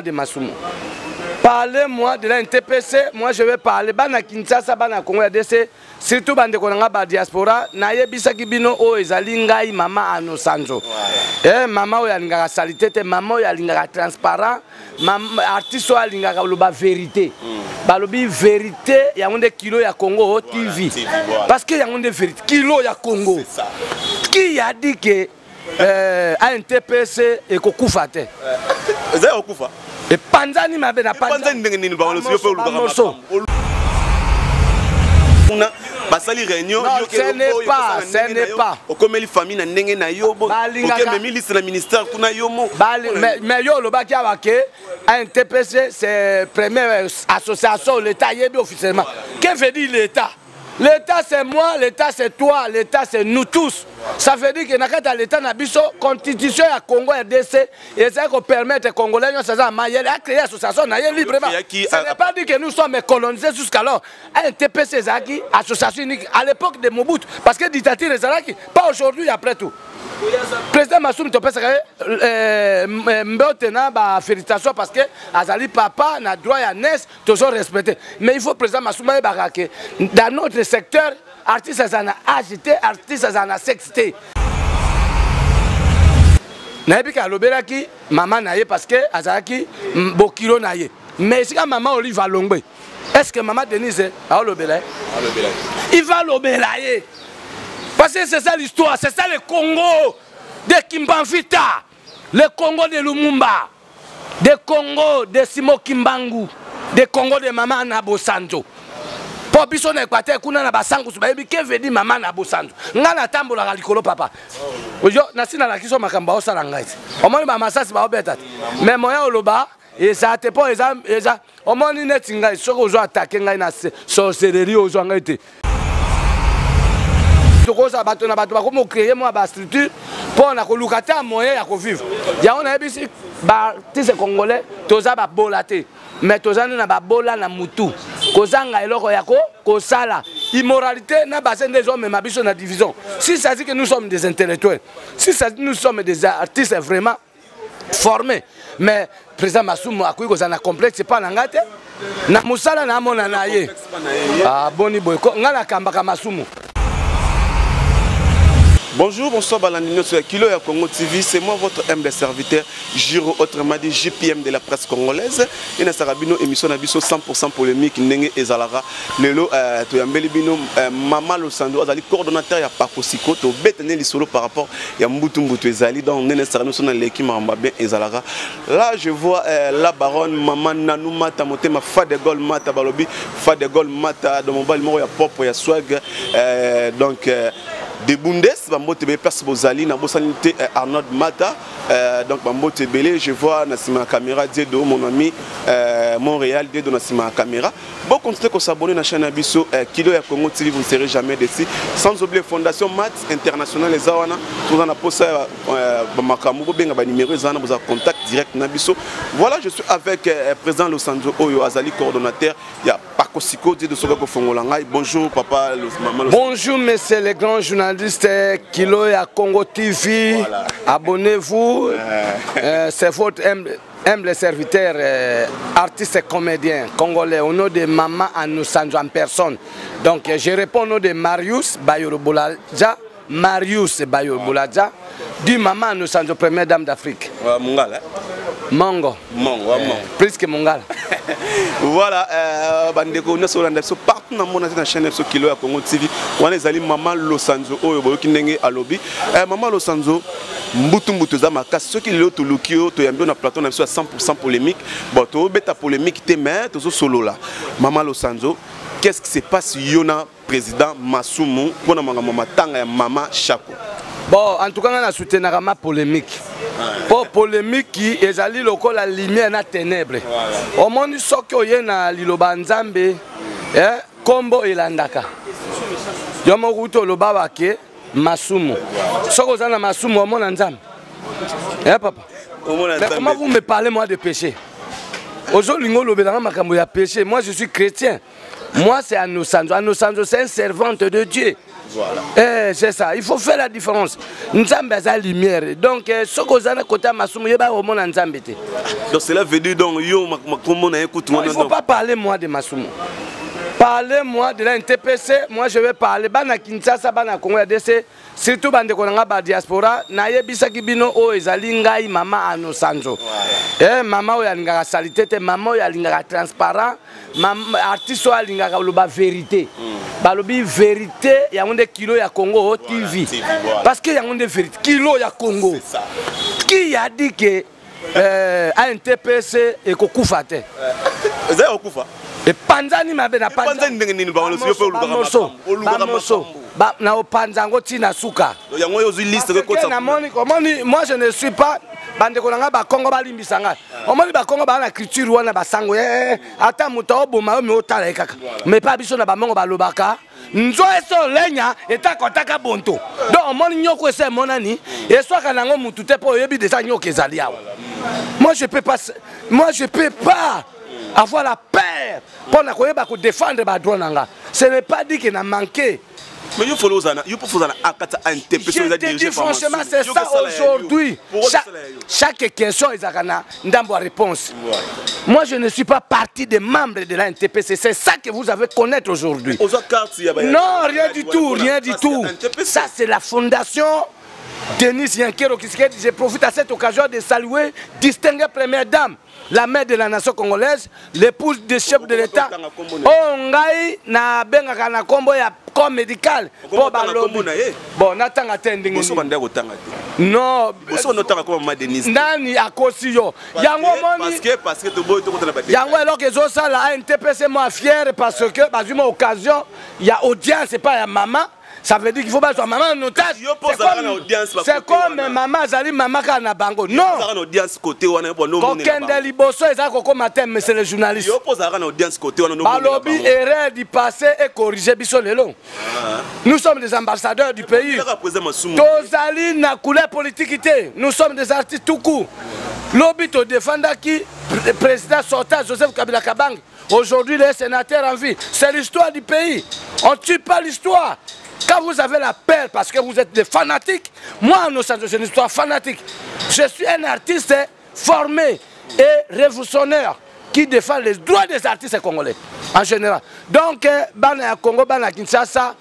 parlez-moi de Masumu. Parlez-moi de la NTPC, moi je vais parler. Bana Kinshasa, bana Congo RDC, surtout bande konanga ba diaspora, na yebisa kibino o ezali ngai mama Anosanzo. Mama o yalinga salité te, mama o yalinga transparent, mama artiste o yalinga loba vérité. Balobi vérité, ya ngonde kilo ya Congo TV. Parce que ya ngonde vérité, kilo ya Congo. C'est ça. Qui a dit que NTPC est kokufa te? Vous avez kokufa? Et Panzani m'a bien appris. Panzani n'est pas le morceau. Basali réunion. Non, ce n'est pas, ce n'est pas. Comme les familles n'a n'engé na yobo. Ok, mais ministre na ministère kuna yomo. Mais yo le baki awake, NTPC c'est première association l'État yebi officiellement. Qu'est-ce que veut dire l'État? L'État c'est moi, l'État c'est toi, l'État c'est nous tous. Ça veut dire que dans l'État n'a biso constitution à Congo RDC et ça qu'on permettre aux Congolais de créer l'association librement. Ça ne veut pas dire que nous sommes colonisés jusqu'alors. NTPC Zaki, association unique à l'époque de Mobutu, parce que dictature Zaki, pas aujourd'hui après tout. Président Massoum Topé Mbotena ba félicitation parce que Azali papa na droit à naître toujours respecté. Mais il faut président Massoum Barake dans notre secteur artistes en agité, artistes en sexité. Naibika lobelaki maman naie parce que Azaki bokilo naie. Mais si maman Olive va longbe. Est-ce que maman Denise a lobelai? Il va lobelaye. Parce que c'est ça l'histoire, c'est ça le Congo de Kimbanfita, le Congo de Lumumba, le Congo de Simo Kimbangu, le Congo de Maman Nabosanzo. Pour biso na Équateur, kuna na basangu subayebi que veut dire Maman Nabosanzo. Ngana tambola la likolo papa. Ojo nasina la kiso makamba osala ngai. Omoni ba masasi ba obeta. Mais moya oloba et ça te pas eza omoni neti ngai soko ozo attaquer ngai na sorcellerie ozo ngai te. Koza bato na bato bakomo créer moi ba structure pour na kolukata moyen ya ko vivre. Ya on a bisi ba tise congolais toza ba bolate mais toza na ba bola na mutu. Kozanga eloko ya ko sala immoralité na basen des hommes ma biso na division. Si ça dit que nous sommes des intellectuels, si ça dit que nous sommes des artistes vraiment formés, mais président Massoum akoyi kozana complexe pas na ngate na musala na mona na ye. Ah boni boy ko ngala kambaka Massoum. Bonjour, bonsoir, Balandino sur Kilo et Congo TV. C'est moi, votre humble serviteur, Giro, autrement dit JPM de la presse congolaise. Et dans Sarabino, émission Nabiso 100% polémique, Nenge et Zalara. Lelo, Toyambeli Bino, Mama Losando, Azali, coordonnateur, il y a Pakosiko, to bétené les solos par rapport à Mboutou Mboutou Ezali, donc Nene Sarano, son l'équipe Marambabien et Zalara. Là, je vois la baronne, Maman Nanou Mata, Motema, Fadegol Mata, Balobi, Fadegol Mata, dans mon bal, il y a Pop, il y a Swag, donc. De Bundes, Bambote Perse Bozali, Nabosanité Arnaud Mata, donc Bambote Belé, je vois Nassima Caméra, Diedo, mon ami, Montréal, Diedo Nassima Caméra. Bon, continuez à s'abonner à la chaîne Abisso, Kilo et Congo TV, vous ne serez jamais déçus. Sans oublier Fondation Mat International, les Awana, vous en avez posé Bamakamou, Benga, numéro, vous avez contact direct Nabisso. Voilà, je suis avec le président Losanzo Oyo Azali, coordonnateur. Il y a Pakosiko, Diedo Sogako Fongolangay. Bonjour, papa, maman. Bonjour, messieurs les grands journalistes. Kilo et Congo TV, voilà. Abonnez-vous, c'est votre humble serviteur, artiste et comédien congolais au nom de Maman Anosanzo en personne. Donc je réponds au nom de Marius Bayoro-Bouladja, Marius Bayoro-Bouladja, du Maman Anosanzo, première dame d'Afrique. Mongala. Mongo. Mongo, plus que Mongala. Voilà, bandeko na solanda so partout na mona na chaîne so Kilo ya Congo TV. Wana ezali Maman Losanzo oyo boyoki ndenge alobi. Maman Losanzo mbutu za makasi soki lelo to lukio to yambi na plateau na biso 100% polémique. Bon to beta polémique te mais to so solo là. Maman Losanzo, qu'est-ce qui se passe yona président Massoum pour na manga matanga ya Mama Chako? Bon, en tout cas, on a soutenu la polémique. Pour polémique qui est allé la lumière na ténèbres. Au monde soko yena liloba nzambe, kombo elandaka. Yomo ruto loba wake Massoum. Soko zana Massoum au monde nzambe. Papa. Mais comment vous me parlez moi de péché? Aujourd'hui, péché. Moi je suis chrétien. Moi c'est Anosanzo. Anosanzo c'est un servante de Dieu. Voilà. C'est ça, il faut faire la différence. Nzambe a la lumière. Donc, ce que vous avez côté Masumu, il y a au monde Nzambe. Donc cela veut dire donc yo comment on écoute. Il ne faut pas parler moi de Masumu. Parlez-moi de la NTPC, moi je vais parler. Bana Kinshasa, Bana Congo, surtout bande konanga ba diaspora, na yebisaki bino o ezali ngai mama Anosanzo. Mama o yalingaka salité te, mama o yalingaka transparent, artiste o yalingaka loba vérité. Balobi vérité, yango de kilo ya Congo TV. Parce que yango de vérité, kilo ya Congo. Qui a dit que NTPC est kokufa te? Est-ce kokufa? Et Panzani m'a bien appris. Panzani n'engeni ba Bamoso. Na Panzango tina suka. Yango yozu liste que kota. Moi je ne suis pas bande kolanga ba Congo ba limbisanga. Omoni ba Congo ba na culture wana ba sango. Ata muto boma mi otala kaka. Mais pas biso na ba mongo ba lobaka. Nzo eso lenya eta kotaka bonto. Donc omoni nyoko ese monani et soit kanango mutu te po yebi de ça nyoko ezali awa. Moi je peux pas avoir la peur pour défendre ma droit. Ce n'est pas dit qu'il a manqué. Mais il faut je te dis franchement, c'est ça aujourd'hui. Chaque question, il y a une réponse. Moi, je ne suis pas partie des membres de la NTPC. C'est ça que vous avez connaître aujourd'hui. Non, rien du tout, rien du tout. Ça, c'est la fondation Denis Yankero. Je profite à cette occasion de saluer distinguée première dame, la mère de la nation congolaise, l'épouse du chef de l'État. Ongai na benga na kombo ya corps médical. Bon, natanga tending. Non. Nani akosi yo. Yango moni. Parce que to boy to kotana ba. Yango alors que zo ça la NTPC moi fier parce que bah une occasion, il y a audience, c'est pas ya maman. Ça veut dire qu'il faut pas soit maman en otage. C'est comme maman Zali maman kana bango. Non. Kokende liboso ezako comme matin monsieur le journaliste. Balobi erreur du passé et corriger biso lelo. Nous sommes des ambassadeurs du pays. Tozali na couleur politique té. Nous sommes des artistes tout court. Lobi to défendre qui président sortant Joseph Kabila Kabang. Aujourd'hui les sénateurs en vie. C'est l'histoire du pays. On tue pas l'histoire. Quand vous avez la peur parce que vous êtes des fanatiques, moi, je suis une histoire fanatique. Je suis un artiste formé et révolutionnaire qui défend les droits des artistes congolais en général. Donc, Bana Congo, Bana Kinshasa,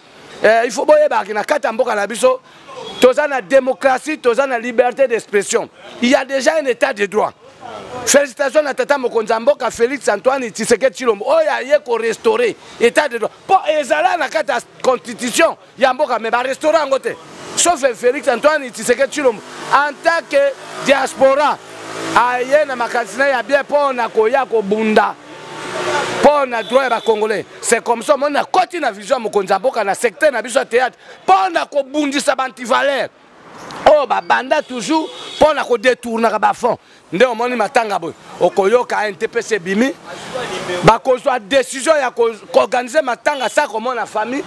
il faut que na Katamboka na biso, toza na démocratie, toza na liberté d'expression. Il y a déjà un état de droit. Félicitations à Tata Mokonzamboka Félix Antoine Tshisekedi Tshilombo. Oh ya ko restaurer état de droit. Pour ezala na kata constitution yamboka mais ba restaurer ngote. Sauf Félix Antoine Tshisekedi Tshilombo en tant que diaspora aye na makasina ya bien pour na koya ko bunda. Pour na droit ba congolais. C'est comme ça on a continué na vision Mokonzamboka na secteur na biso théâtre. Pour na ko bundisa bantivaleur. Oh bah banda toujours pour na ko détourner ba fond. Nde omoni matanga boy okoyoka NTPC bimi bakozwa décision ya organiser matanga ça comme la famille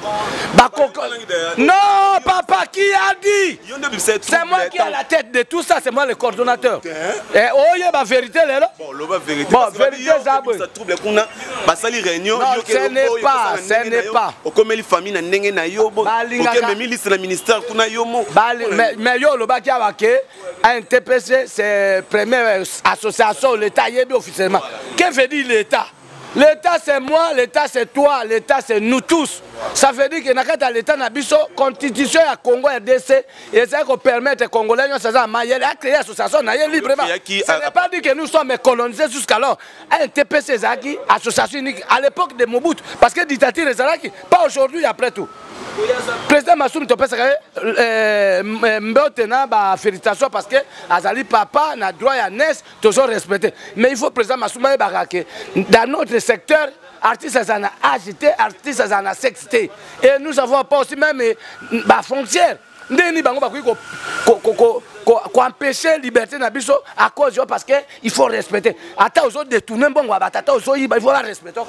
non papa qui a dit c'est moi qui a la tête de tout ça, c'est moi le coordonnateur et oye ba vérité là bon vérité ça boy basali réunion non ce n'est pas okomeli famille na ndenge na yo bo okeme ministre na ministère kuna yo mo mais yo lo ba ki awake NTPC c'est premier association, l'État y est officiellement. Qu'est-ce que veut dire l'État? L'État c'est moi, l'État c'est toi, l'État c'est nous tous. Ça veut dire que dans l'État n'a pas constitution à Congo RDC et ça qu'on permettre aux Congolais de créer l'association librement. Ce n'est pas dit que nous sommes colonisés jusqu'alors. Un TPC Zaki, association unique à l'époque de Mobutu, parce que dictature est Zaki, pas aujourd'hui après tout. Président Massoum Topesa mbotena ba félicitation parce que azali papa na droit à naissance toujours respecté mais il faut président Massoum barake dans notre secteur artistes en agité artistes en sexté et nous avons pas aussi même ba frontière ndeni bango ba ko empêcher liberté na biso à cause parce que il faut respecter ata aux autres détourner bongo batata aux il faut la respecter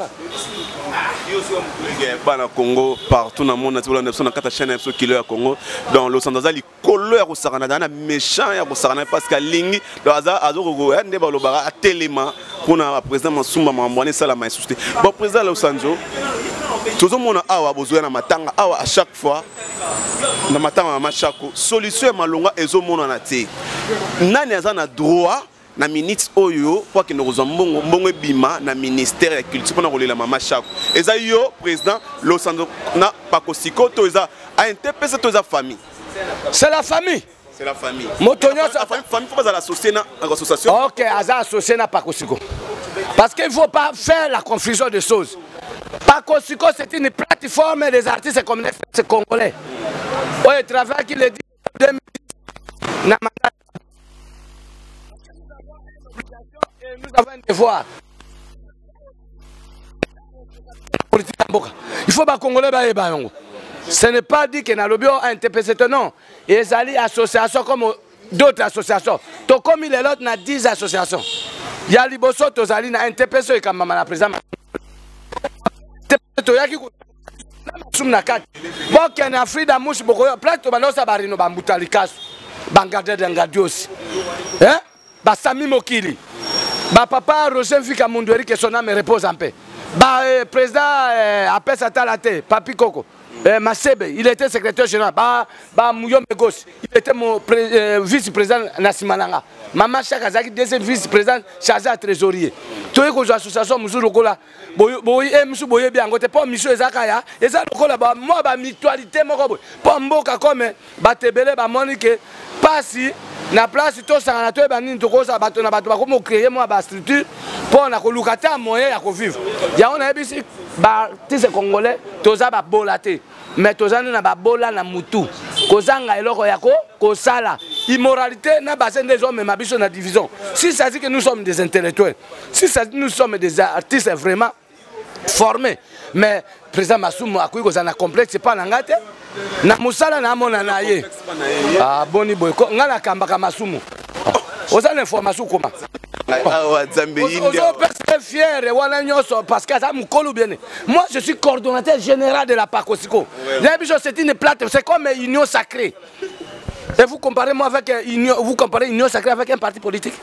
bana Congo partout dans le monde na na kata chaîne so kilo ya Congo dans le centre zali couleur ko sarana na méchant ya ko sarana parce que lingi dans azoko nde ba lobara atelema pour na président Masumba Mambwane sala ma société bon président Losanjo Tout le monde a besoin de matanga à chaque fois. Na matanga machako solution malonga ezo mona na te. Nani azana droit na minutes oyo pour que nous mbongo mbongo bima na ministère de culture pour na mama chako. Eza yo président Losando na pakosiko to eza a interpréter to eza famille. C'est la famille. C'est la famille. Motonio la famille faut pas l'associer na association. OK, aza associé na pakosiko. Parce qu'il ne faut pas faire la confusion de choses. Pakosiko, c'est une plateforme des artistes communistes congolais. Oui, le travail qu'il a dit en 2010, nous avons un devoir. Il faut que les Congolais aient. Ce n'est pas dit que Nalobio a un TPC, non. Et ils allaient associations comme d'autres associations. Donc, comme il est l'autre, il y a 10 associations. Il y a Liboso, Tozali, il y a un TPC comme Maman président. Bon, qu'il y a un Afrique d'Amouche, plateau, ça va rino, Bamboutalikas, Bangadé d'Angadios. Hein? Sami Mokili. Papa Roger Fika Mundoueri, que son âme repose en paix. Président Apes Atalate, Papi Koko. Masebe, il était secrétaire général. Mouyon Begos, il était mon vice-président Nassimananga. Maman Chakazaki, deuxième vice-président chargé à trésorier. Tu es que l'association Moussou Lokola, Moussou Boye bien, pas Michou Ezakaya, et ça Lokola, moi, mutualité, pas Mboka comme Batebele, Monique, pas si. Na place tout ça na toi bani ndoko ça bato na bato ba ko créer moi ba structure pour na ko lukata moyen ya ko vivre ya on a bisi ba tise congolais toza ba bolate mais toza na ba bola na mutu kozanga eloko ya ko sala immoralité na basen des hommes ma biso na division si ça dit que nous sommes des intellectuels si ça dit nous sommes des artistes vraiment formés mais président Masumu akoyi kozana complexe pas na ngate na musala na mona na ye ah boni boy ngala kambaka Masumu oza l'information comment fier parce que ça me bien. Moi je suis coordonnateur général de la Pakosiko. C'est une plateforme, c'est comme une union sacrée. Et vous comparez moi avec une union sacrée avec un parti politique.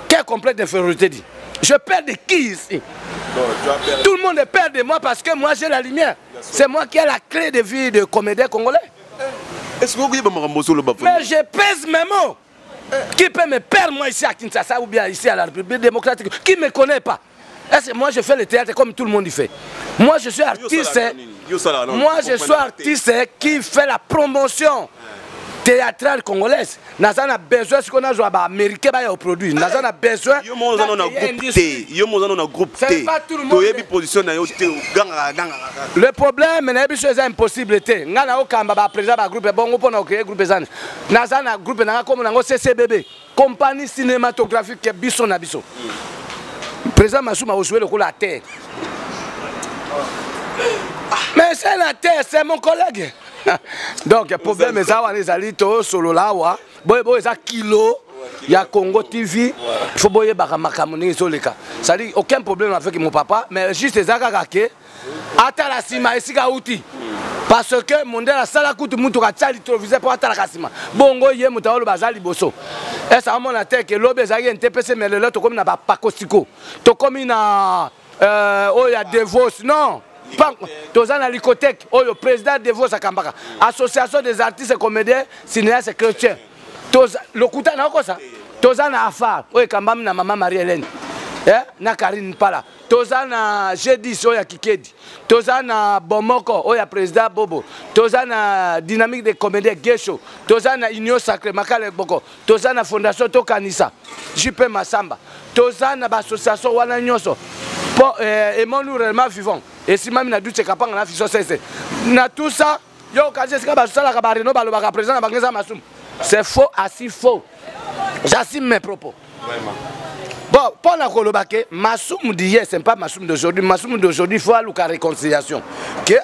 Quel complexe d'infériorité dit? Je perds de qui ici? Tout le monde est peur de moi parce que moi j'ai la lumière. C'est moi qui ai la clé de vie de comédien congolais. Est-ce que vous avez mais je pèse mes mots. Qui peut me perdre moi ici à Kinshasa ou bien ici à la République démocratique? Qui ne me connaît pas? Moi je fais le théâtre comme tout le monde y fait. Moi je suis artiste. Moi je suis artiste qui fait la promotion théâtrale congolaise. Nous avons besoin de ce qu'on a joué à américain au produit. Nous avons besoin de groupe T. Le problème, c'est impossible. Nous avons un groupe bon pour créer groupe. Nous avons un groupe comme CCBB, compagnie cinématographique Bisson na Bisson. Président Massouma a joué le coup la terre. Mais c'est la terre, c'est mon collègue. Donc le problème est ça, les alitos solo là, boy ça kilo, il y a Congo TV, il faut boyer bakamakамoni soleka. Ça dit aucun problème avec mon papa, mais juste ça kakake. Ata la sima esika outi. Parce que mon la sala kutu mutu ka tali trovisé pour ata la kasima. Bongo ye muta lo bazali boso. Et ça mon la tête que lobe za yente pese mais le lot comme na ba pakosiko. To comme na oh il y a Devos non. Tozana Lycotech, le président de Devos Akambaka, association des artistes comédiens, cinéastes et chrétiens. Le Kouta n'a pas ça. Tozana Afar, Kambam na maman Marie-Hélène. Na Karine Pala. Tozana G10, Oya Kikedi. Tozana Bomoko, Oya président Bobo. Tozana Dynamique des comédiens Gesho. Tozana Union Sacrée, Makale Boko. Tozana Fondation Tokanisa. JP Massamba. Tozana association Wana Nyoso. Et mon nous réellement vivant. Et si même na doute c'est capable na fiso c'est na tout ça yo kaje c'est ka ça la kabarino ba le président na Masum. C'est faux, assez faux. J'assume mes propos. Vraiment. Bon, pour la kolobake, Masum d'hier c'est pas Masum d'aujourd'hui. Masum d'aujourd'hui il faut la réconciliation. Que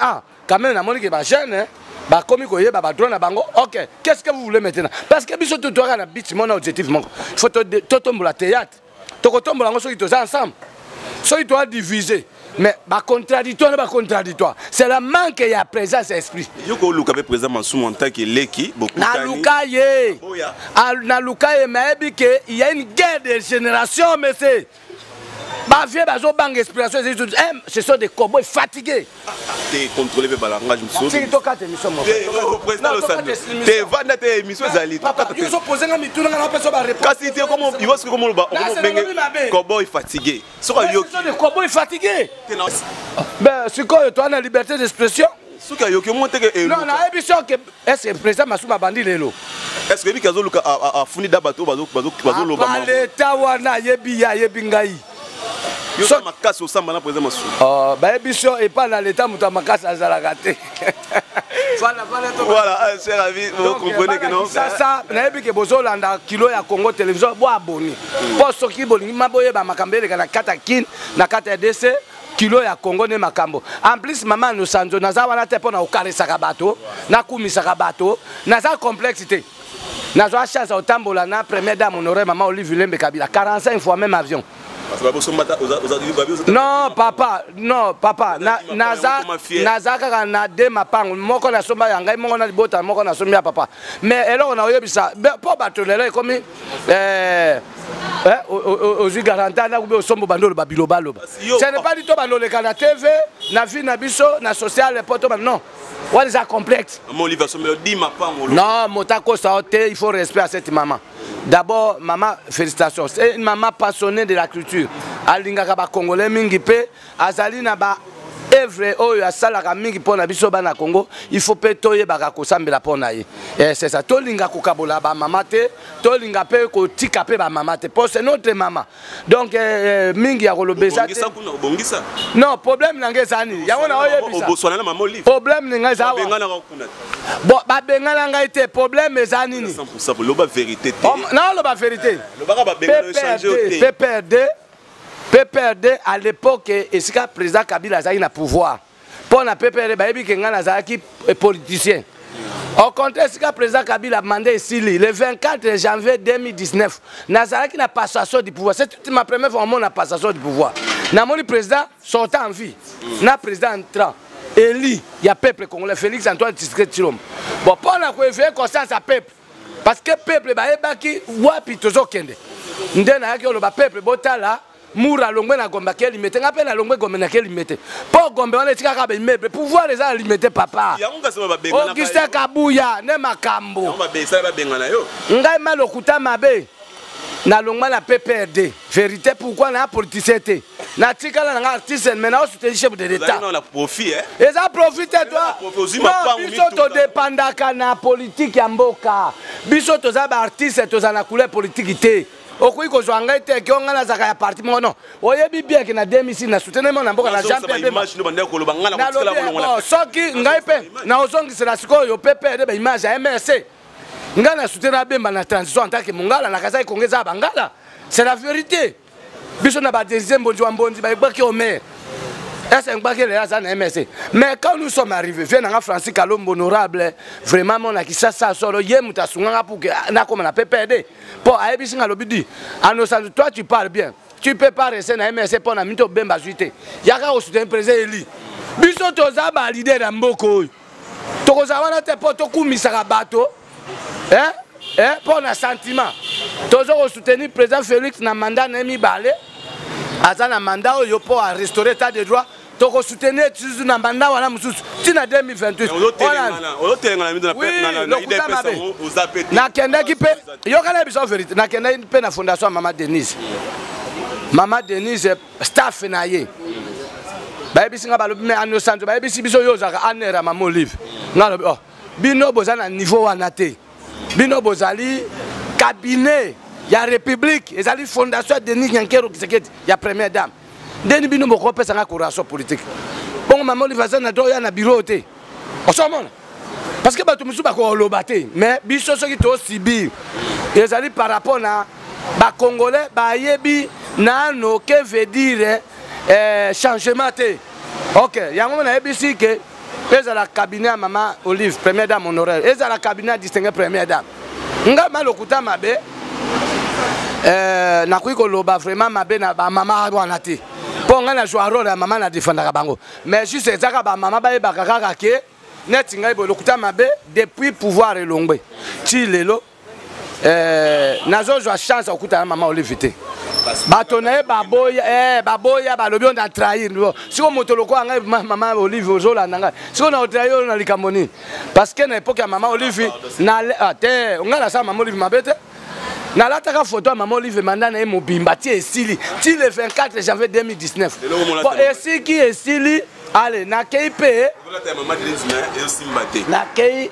quand même na moni que ba jeune hein, ba komi ko ye ba drone na bango. OK, qu'est-ce que vous voulez maintenant? Parce que biso tout na bit mon objectif mon. Il faut to tomber la théâtre. To tomber la ngoso qui ensemble. So il doit diviser. Mais contradictoire, pas contradictoire. C'est la manque qu'il y a présence d'esprit. Yoko Luka est présent en sous montant qui leki beaucoup. Na Luka ye. Na Luka ye mais il y a une guerre de génération mais c'est Bah vieux bazo bang inspiration ce sont des cowboys fatigués. T'es contrôlé par la langage monsieur. C'est toi qui émission mon frère. Président le samedi. T'es vanda t'es émission zali. Papa, ils sont posés dans mituna na personne va répondre. Kasi t'es comment il va se comment le cowboy fatigué. Ce sont des cowboys fatigués. Ben c'est quoi toi la liberté d'expression? Non, non, est-ce que le président Massouma Bandi lelo? Est-ce que Bikazo Luka a fourni d'abato bazo loba? L'État wana yebiya yebingai. Yo ça ma casse au samba na président Massouma. Oh, bah émission et pas dans l'État muta makasi azalakate. Voilà, cher ami, vous comprenez que non. Ça, na yebike bozolanda kilo ya Congo télévision bo aboni. Pour ceux qui bolingi maboye ba makambele kana kata kin na kata DC. Kilo ya Congo ne makambo. En plus maman nous sanzo naza wana te pona okarisa kabato, na kumisa kabato, naza complexité. Naza chance au tambola na première dame honorée maman Olive Lembe Kabila 45 fois même avion. Non papa, naza kaka na de mapango moko na somba ya ngai moko na libota moko na somba ya papa. Mais eloko na oyebisa po bato lelo komi aux garantants na au sombo bandolo babilo baloba. Ce n'est pas du tout bandolo le na TV, na vie na biso, na social poto non. What is that complexe? Non, motako saoté, il faut respect à cette maman. D'abord, maman, félicitations. C'est une maman passionnée de la culture. Alinga kaba congolais mingi pe, azali na ba œuvre oyo asalaka mingi pona biso bana Congo, il faut pe toye baka kosambela pona ye. C'est ça. Tolinga kokabola ba mama te, tolinga pe ko tika pe ba mama te. C'est notre maman. Donc mingi ya kolobeza te. Non, problème nanga ezani. Ya wana oyebisa. Problème nanga ezawa. Bon, ba bengana ngai te, problème ezani ni. 100% loba vérité te. Non, loba vérité. Loba ba bengana changer te. PPRD à l'époque, et c'est le président Kabila a eu le pouvoir. Pour la PPRD, il y a des politiciens. Au contraire, c'est le président Kabila a demandé ici, le 24 janvier 2019, Nazaraki n'a pas passation du pouvoir. C'est ma première fois que la passation du pouvoir. Le président sortant en vie, le président entrant, élu, il y a peuple congolais, Félix Antoine Tshisekedi Tshilombo. Bon, pour la faire conscience à peuple, parce que le peuple, il y a toujours kende. Il y a le peuple, Moura longwe na gomba ke limité ngape na longwe gombe na ke limité po gombe wana tika ka be meuble pouvoir les a limité papa Augustin Kabuya ne makambo ngai malokuta mabe na longwa na PPRD vérité pourquoi na politicien te na tika na artiste mais na soutenir chef de l'état on a profit et ça profite toi biso to dépendaka na politique ya mboka biso to za ba artiste to za na couleur politique te. Okui ko zwanga ite ki onga na zaka ya parti mo non oyebi bien que na 2006 na soutenir mo na mboka na Jean-Pierre Bemba na lo soki ngai pe na ozongi sera sikoyo PPRD ba image ya MRC nga na soutenir Bemba na transition en tant que mongala na kaza ikongeza bangala c'est la vérité biso na ba deuxième bonzi wa mbonzi ba ibaki au maire est-ce que les gens na MRC mais quand nous sommes arrivés vient na Francis Kalombo honorable vraiment mon akisa ça solo ye mutasunga pour que na comme na PPRD pour ayebi singa lobidi anosanzu toi tu parles bien tu peux pas rester na MRC pour na mito Bemba juité yaka au soutenir président Eli biso toza ba leader ya mboko tokoza wana te po to kumisa ka bato pour na sentiment tozo au soutenir président Félix na mandat na mibale azana mandat yo pour restaurer l'état de droit toko soutenir tuzu na mandat wana mususu tina 2028 na kenda ki pe yo kala biso vérité na kenda pe na fondation Maman Denise staff na ye ba bisinga ba lobi me anosanto ba biso yo zaka anera Maman Olive ngalo oh bino bozana niveau wana te bino bozali cabinet ya république ezali fondation Denis Nyankero Kisekedi ya première dame Denis bino boko pesa nga courage politique bon Maman Olive na do ya na bureau te osomona parce que bato musu bako lobate mais biso soki to sibi ezali par rapport na ba congolais ba yebi na no que veut dire changement te OK yango na ebisi que ezala cabinet Maman Olive première dame honoraire ezala cabinet distingué première dame nga malokuta mabe nakuyi koloba vraiment mabe na ba mama wana te po nga na jouer rôle ya mama na défendaka bango mais juste ezaka ba mama ba yebaka kaka ke neti ngai bolokuta mabe depuis pouvoir elongwe ti lelo nazo joa chance okuta na Maman Olive te bato na ye baboya balobi on a trahir siko moto lokola ngai mama Olive ozolanda ngai siko na otrahir oyo na likambo nini parce que na époque ya mama Olive te ngai nasala mama Olive mabe te nalataka photo ya mama Olive manda na ye mobimba ti esili ti le 24 janvier 2019 bon esiki esili allez nakei mpe nakei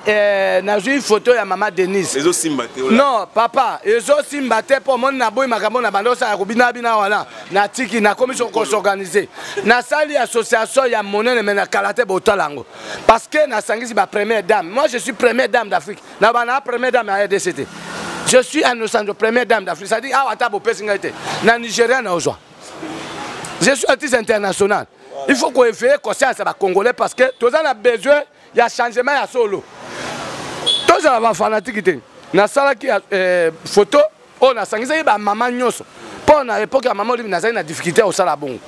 nazwi photo ya mama Denise non papa ezosimba te mpo omoni naboyi makambo na bando osala kobinabina wana natiki nakomi kosorganize nasali association ya monene me nakala te botala yango parce que nasangisi bapremière dame moi je suis première dame d'Afrique na bana première dame ya RDC. Je suis un de première dame d'Afrique. Ça dit, ah, na Nigeria, na ozwa. Je suis artiste international. Il faut qu'on fasse conscience à Congolais parce que tous on a besoin il y a changement à solo. Tous on a fanatique. Na sala qui photo, on a sangisa ba maman nyoso. Pour na époque maman lui na na difficulté au sala bon.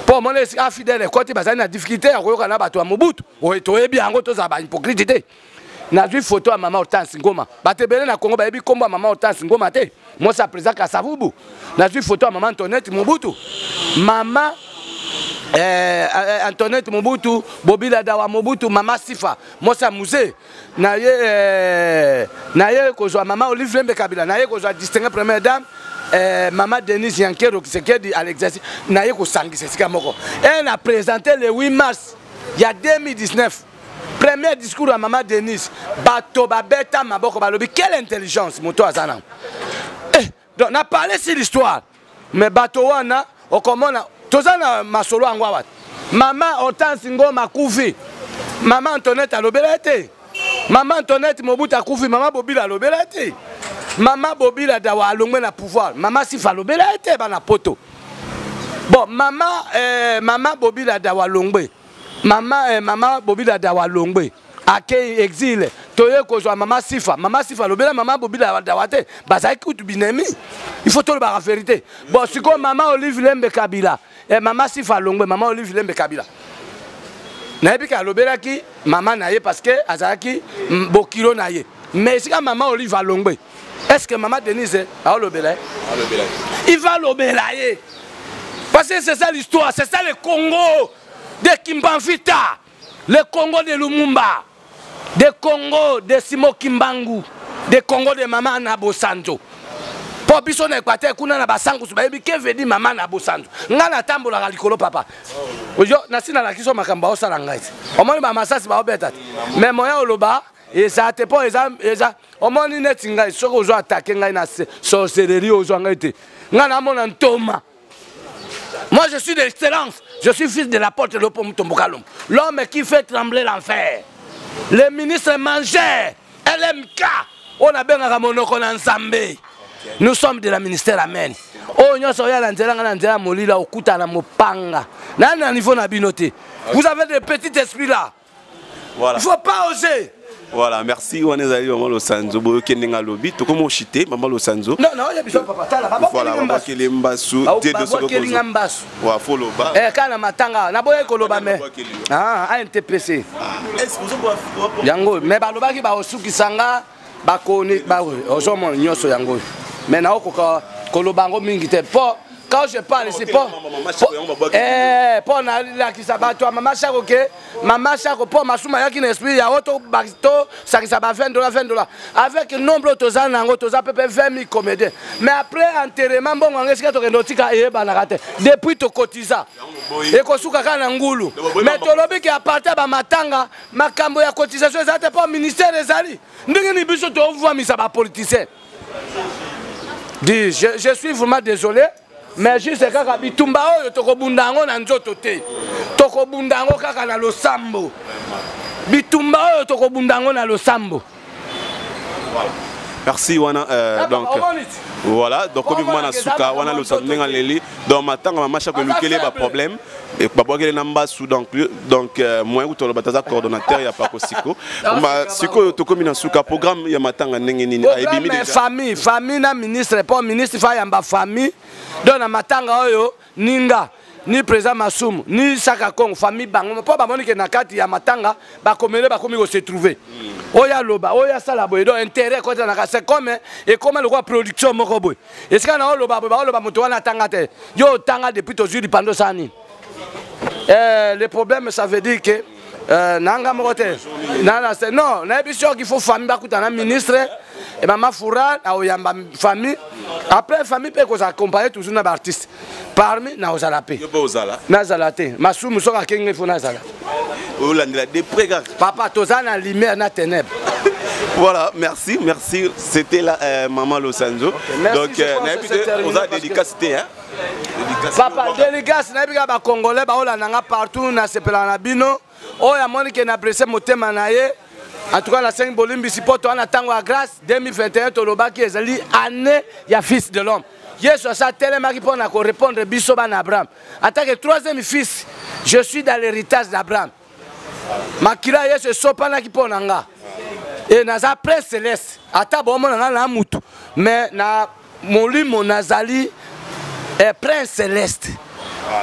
Pour mon fidèle côté ba na difficulté à koyoka na bato ya Mobutu. O etoyebi yango tous ba hypocrite. Nazwi photo ya mama Hortense Ngoma. Batebele na Congo bayebi kombo mama Hortense Ngoma te. Moi ça président Kasavubu. Nazwi photo ya mama Antoinette Mobutu. Mama Antoinette Mobutu, Bobila Dawa Mobutu, mama Sifa. Moi ça musée. Na ye kozwa mama Olive Lembe Kabila. Na ye kozwa distinguée première dame. Maman Denise Yankero qui se dit à l'exercice. Na ye ko sangisa sika moko. Elle a présenté le 8 mars il y a 2019. Premier discours à maman Denise, bato babeta maboko balobi, quelle intelligence moto azana. Donc on a parlé sur l'histoire, mais bato wana okomona tozana masolo angwa wat. Maman Hortense Ngoma kufi, maman Antoinette alobelete, maman Antoinette Mobutu kufi, maman Bobila alobelete, maman Bobila dawa alongwe na pouvoir, maman Sifa alobelete bana poto. Bon maman Bobila dawa longwe. Maman Bobila dawa longwe akei exil toye kozwa mama Sifa lobela maman Bobila dawa te bazaki kutu binemi il faut tout la vérité bon siko maman Olive Lembe Kabila maman Sifa longwe maman Olive Lembe Kabila na ebika lobela ki maman na ye parce que azaki bokilo na ye mais sika maman Olive longwe est-ce que maman Denise a lobela il va lobela ye parce que c'est ça l'histoire, c'est ça le Congo de Kimbanfita, le Congo de Lumumba, le Congo de Simo Kimbangu, le Congo de Maman Nabo Sanzo. Pour biso na Équateur kuna na basangu subayebi ke veut dire Maman Nabo Sanzo. Ngana tambola ka likolo papa. Ojo nasina la kiso makamba osala ngai. Omoni ba masasi ba obeta. Mais moya oloba eza te po eza omoni neti ngai soko ozo attaquer ngai na sorcellerie ozo ngai te. Ngana mona ntoma. Moi je suis de l'excellence, je suis fils de l'apôtre de l'Opomutombokalom. L'homme qui fait trembler l'enfer. Le ministre mangeur, LMK, on a bien un monoko ensemble. Nous sommes de la ministère Amen. Oh, nous sommes là, Molila, Okuta, na Mopanga. Nan niveau na binoté. Vous avez des petits esprits là. Voilà. Il ne faut pas oser. Voilà, merci. On est allé au Sanzo, Kenenga Lobby, tout comme au Chité, Maman Lo Sanzo. Non, il y a besoin de papa. Voilà, Maman Kelimbasu, Tedo Kelimbasu. Wa Foloba. Kana Matanga, Naboye Koloba me. Ah, NTPC. Est-ce que vous Yango, mais Baloba qui ba osuki sanga, ba koni, ba ozomo nyoso yango. Mais na okoka Kolobango mingi te po. Quand je parle, c'est pas. Pour la qui s'abat toi, maman Chako, maman Chako, pour ma souma qui n'esprit, ya auto basto, ça qui s'abat $20. Avec nombre de ans, on a peu 20 000 comédiens. Mais après enterrement, bon, on risque de notika et banarate. Depuis to cotiza. Et qu'on souka kana ngulu. Mais to lobby qui appartient à matanga, ma cambo ya cotisation, ça n'était pas ministère des alliés. Nous n'avons pas de voir, mais ça va politicien. Je suis vraiment désolé. Mais juste kaka bitumba oyo tokobunda ngo na nzoto te. Tokobunda ngo kaka na losambo. Bitumba oyo tokobunda ngo na losambo. Merci Wana donc voilà donc comme moi na suka Wana lo sandenga leli donc matanga mama chaque lukele ba problème et ba boakele namba sous donc moi ko to bataza coordonnateur ya pa ko siko ma siko to komi na suka programme ya matanga ndenge nini ayebimi déjà famille na ministre pas ministre fa yamba famille donc na matanga oyo ninga ni président Massoum ni Saka Kong famille bango po ba moni ke na kati ya matanga ba komele ba komi ko se trouver oya loba oya sala boy do intérêt ko na ka c'est comme et comment le quoi production moko boy est ce que na loba ba loba moto wana tanga te yo tanga depuis toujours pendant ça ni le problème ça veut dire que nanga mokote non na biso qu'il faut famille ba kutana ministre et maman Foura a oyamba famille après famille peut qu'on accompagne toujours na artiste parmi na ozala pe na zalate Massoum soka kenge fona zala olandela de près papa tozana lumière na ténèbres. Voilà, merci, merci. C'était la maman Losanzo. Okay, donc on a dédicace hein. Papa dédicace na bika ba congolais ba olandanga partout na sepela na bino. Oya monique na pressé motema na ye. En tout cas la 5 bolimbi sipoto ana tango à grâce 2021 tolobaki ezali année ya fils de l'homme. Yesu ça tellement qui pour na répondre biso ban Abraham. En tant que troisième fils, je suis dans l'héritage d'Abraham. Makila Yesu sopana qui pour nanga. Et naza prince céleste. Ata bomo nanga na mutu. Mais na molimo nazali prince céleste.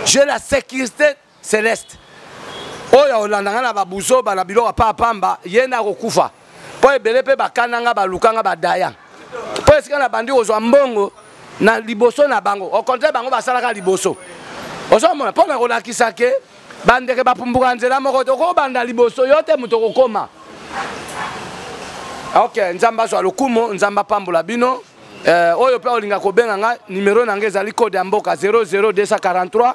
J'ai la sécurité céleste. Oya olandanga na babuzo ba na biloko pa pamba yena kokufa. Po ebele pe bakananga balukanga badaya. Po esika na bandi ozwa mbongo na liboso na bango. Au contraire bango basalaka liboso. Ozomona po na kolakisa ke bandeke bapumbuka nzela moko to banda liboso yote muto kokoma. OK, nzamba so lokumo nzamba pambola bino. Oyo pe olinga kobenga nga numéro nanga ezali code ya mboka 00243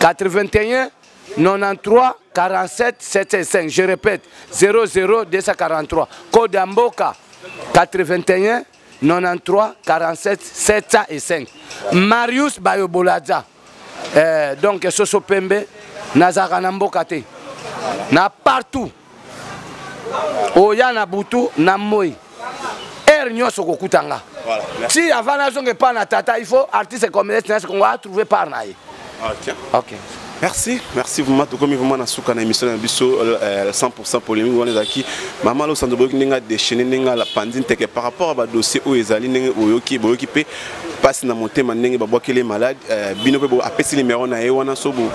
81 93 47 75. Je répète 00243 code ya mboka 81 93 47 705. Marius Bayoboladza. Donc Soso Pembe nazaka na mboka te. Na partout. Oya na butu na moi. Nyoso kokutanga. Voilà. Si avant la zone pas na tata, il faut artiste comme les qu'on va trouver par naï. OK. OK. Merci, merci vraiment. Comme vraiment na souka na émission na biso 100% polémique on est aquí. Maman Losanzo boki ninga déchaîner ninga la pandine teke par rapport à ba dossier o ezali ninga oyoki boyoki pe passe na motema ninga ba boki les malades bino pe bo apesi numéro na e wana so bo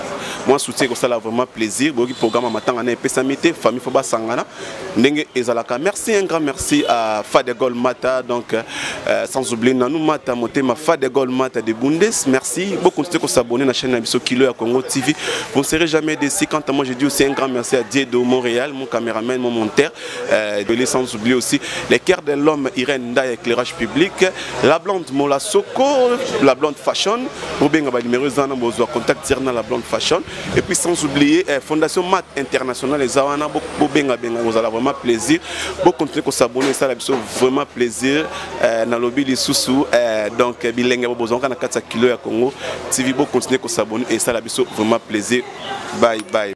moi soutien ko ça vraiment plaisir boki programme matanga na pesa mité famille fo ba sangana ninga ezalaka. Merci un grand merci à Fadegol Mata donc sans oublier nanou Mata motema Fadegol Mata de Bundes. Merci beaucoup de s'abonner na chaîne na biso Kilo ya Congo TV. Vous ne serez jamais déçus. Quant à moi, je dis aussi un grand merci à Diedo Montréal, mon caméraman, mon monteur. Sans oublier aussi les cœurs de l'homme, Irène Ndaye, éclairage public. La blonde Mola Soko, la blonde fashion. Pour bien avoir numéro Zana, vous avez contact Zerna, la blonde fashion. Et puis sans oublier Fondation Mat International, les Zawana, vous allez vraiment plaisir. Vous continuez à s'abonner, ça a vraiment plaisir. Dans le lobby, les sous-sous. Donc, bilingue, vous avez 4 kilos à Congo. TV, vous continuez à s'abonner et ça a vraiment plaisir. Bye bye.